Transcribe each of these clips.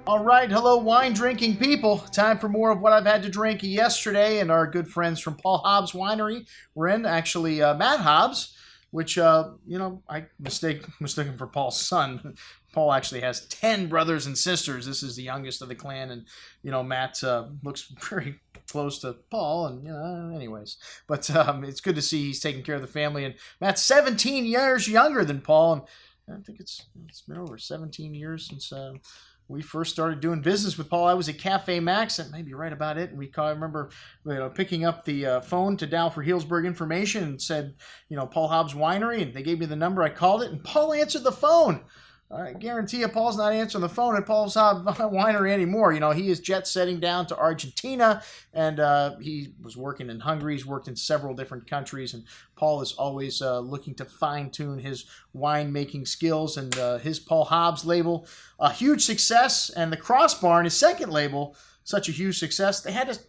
All right, hello, wine drinking people. Time for more of what I've had to drink yesterday. And our good friends from Paul Hobbs Winery were in, actually, Matt Hobbs, which, I mistaken for Paul's son. Paul actually has 10 brothers and sisters. This is the youngest of the clan. And, Matt looks very close to Paul. And, anyways. But it's good to see he's taking care of the family. And Matt's 17 years younger than Paul. And I think it's been over 17 years since we first started doing business with Paul. I was at Cafe Max, and maybe right about it. And I remember picking up the phone to dial for Healdsburg information and said, Paul Hobbs Winery, and they gave me the number. I called it, and Paul answered the phone. I guarantee you Paul's not answering the phone at Paul's Winery anymore. He is jet setting down to Argentina, and he was working in Hungary. He's worked in several different countries, and Paul is always looking to fine-tune his winemaking skills, and his Paul Hobbs label, a huge success, and the Cross Barn, his second label, such a huge success, they had to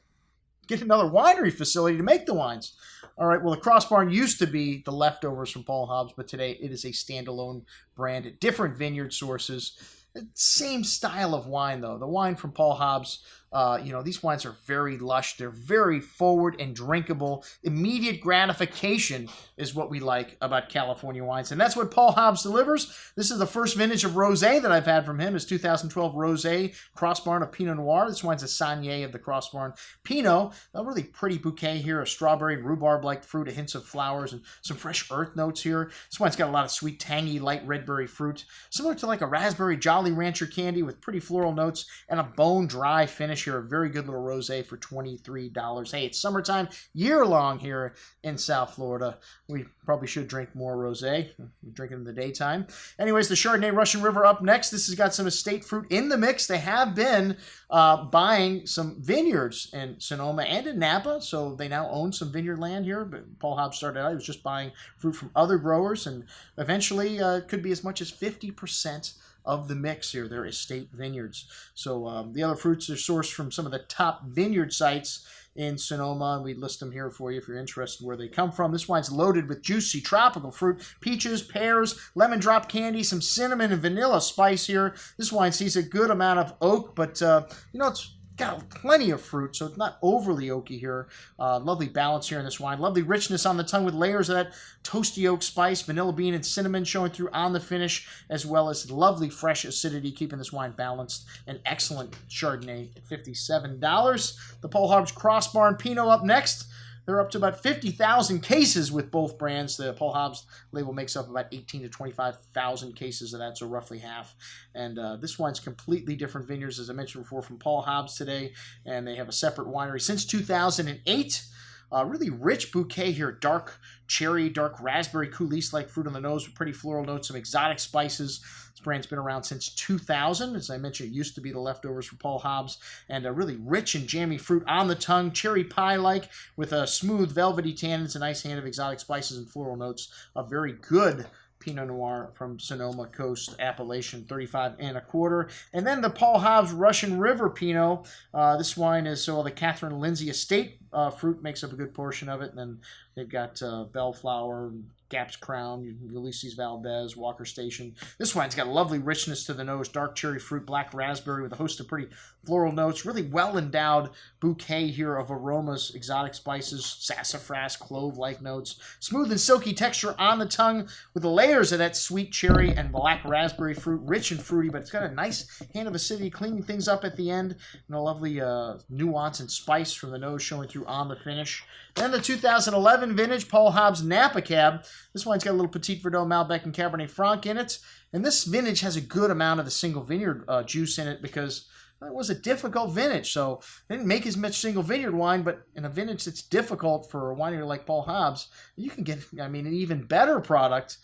get another winery facility to make the wines. All right, well, the Cross Barn used to be the leftovers from Paul Hobbs, but today it is a standalone brand, different vineyard sources. Same style of wine, though. The wine from Paul Hobbs, these wines are very lush. They're very forward and drinkable. Immediate gratification is what we like about California wines, and that's what Paul Hobbs delivers. This is the first vintage of Rosé that I've had from him. It's 2012 Rosé Cross Barn of Pinot Noir. This wine's a Saignée of the Cross Barn Pinot. A really pretty bouquet here, a strawberry and rhubarb-like fruit, a hint of flowers, and some fresh earth notes here. This wine's got a lot of sweet, tangy, light red berry fruit, similar to like a raspberry Jolly Rancher candy with pretty floral notes and a bone-dry finish here. A very good little rosé for $23. Hey, it's summertime, year-long here in South Florida. We probably should drink more rosé. We drink it in the daytime. Anyways, the Chardonnay Russian River up next. This has got some estate fruit in the mix. They have been buying some vineyards in Sonoma and in Napa, so they now own some vineyard land here. But Paul Hobbs started out, he was just buying fruit from other growers, and eventually could be as much as 50% of the mix here, their estate vineyards. So the other fruits are sourced from some of the top vineyard sites in Sonoma, and we list them here for you if you're interested where they come from. This wine's loaded with juicy tropical fruit, peaches, pears, lemon drop candy, some cinnamon and vanilla spice here. This wine sees a good amount of oak, but it's got plenty of fruit, so it's not overly oaky here. Lovely balance here in this wine. Lovely richness on the tongue with layers of that toasty oak spice, vanilla bean, and cinnamon showing through on the finish, as well as lovely fresh acidity, keeping this wine balanced. An excellent Chardonnay at $57. The Paul Hobbs Cross Barn Pinot up next. They're up to about 50,000 cases with both brands. The Paul Hobbs label makes up about 18 to 25,000 cases of that, so roughly half. And this wine's completely different vineyards, as I mentioned before, from Paul Hobbs today. And they have a separate winery since 2008. Really rich bouquet here. Dark cherry, dark raspberry, coulis-like fruit on the nose with pretty floral notes, some exotic spices. This brand's been around since 2000. As I mentioned, it used to be the leftovers for Paul Hobbs. And a really rich and jammy fruit on the tongue, cherry pie-like with a smooth, velvety tannins, a nice hand of exotic spices and floral notes. A very good Pinot Noir from Sonoma Coast Appellation, 35 and a quarter. And then the Paul Hobbs Russian River Pinot. This wine is the Catherine Lindsay Estate fruit makes up a good portion of it. And then they've got Bellflower, Gap's Crown, Ulysses Valdez, Walker Station. This wine's got lovely richness to the nose, dark cherry fruit, black raspberry with a host of pretty floral notes. Really well-endowed bouquet here of aromas, exotic spices, sassafras, clove-like notes. Smooth and silky texture on the tongue with the layers of that sweet cherry and black raspberry fruit. Rich and fruity, but it's got a nice hand of acidity, cleaning things up at the end. And a lovely nuance and spice from the nose showing through on the finish. Then the 2011 vintage Paul Hobbs Napa Cab. This wine's got a little Petit Verdot, Malbec, and Cabernet Franc in it. And this vintage has a good amount of the single vineyard juice in it because it was a difficult vintage. So they didn't make as much single vineyard wine, but in a vintage that's difficult for a winery like Paul Hobbs, you can get, an even better product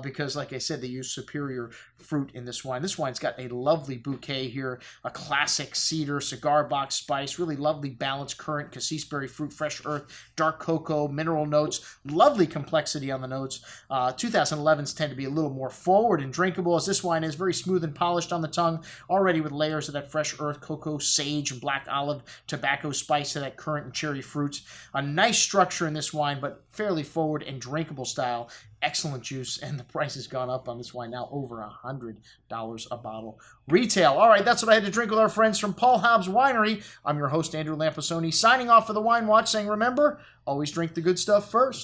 because, like I said, they use superior fruit in this wine. This wine's got a lovely bouquet here, a classic cedar, cigar box spice, really lovely balanced currant, cassis berry fruit, fresh earth, dark cocoa, mineral notes, lovely complexity on the notes. 2011s tend to be a little more forward and drinkable, as this wine is very smooth and polished on the tongue, already with layers of that fresh earth, cocoa, sage, and black olive, tobacco spice to that currant and cherry fruit. A nice structure in this wine, but fairly forward and drinkable style. excellent juice, and the price has gone up on this wine now over $100 a bottle retail. All right, that's what I had to drink with our friends from Paul Hobbs Winery. I'm your host, Andrew Lampasoni, signing off for the Wine Watch, saying remember, always drink the good stuff first.